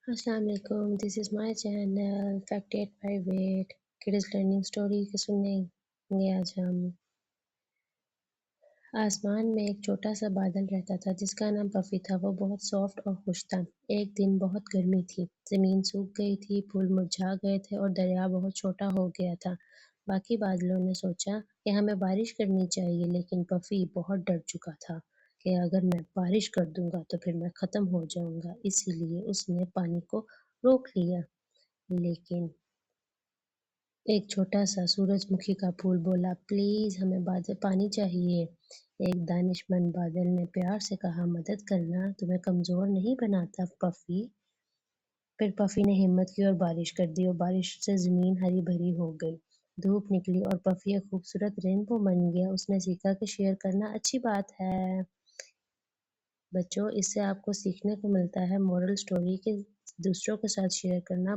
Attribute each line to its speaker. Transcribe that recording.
Speaker 1: السلام علیکم، this is my channel fact eight by wait kids learning story کے سنیں گے آج ہم۔ آسمان میں ایک چھوٹا سا بادل رہتا تھا جس کا نام پفی تھا۔ وہ بہت سافٹ اور خوش تھا۔ ایک دن بہت گرمی تھی، زمین سوکھ گئی تھی، پھول مرجھا گئے تھے اور دریا بہت چھوٹا ہو گیا تھا۔ باقی بادلوں نے سوچا کہ ہمیں بارش کرنی چاہیے، لیکن پفی بہت ڈر چکا تھا کہ اگر میں بارش کر دوں گا تو پھر میں ختم ہو جاؤں گا، اسی لیے اس نے پانی کو روک لیا۔ لیکن ایک چھوٹا سا سورج مکھی کا پھول بولا، پلیز ہمیں پانی چاہیے۔ ایک دانش مند بادل نے پیار سے کہا، مدد کرنا تمہیں کمزور نہیں بناتا پفی۔ پھر پفی نے ہمت کی اور بارش کر دی، اور بارش سے زمین ہری بھری ہو گئی، دھوپ نکلی اور پفی ایک خوبصورت رینبو بن گیا۔ اس نے سیکھا کہ شیئر کرنا اچھی بات ہے۔ بچوں، اس سے آپ کو سیکھنے کو ملتا ہے مورل اسٹوری کہ دوسروں کے ساتھ شیئر کرنا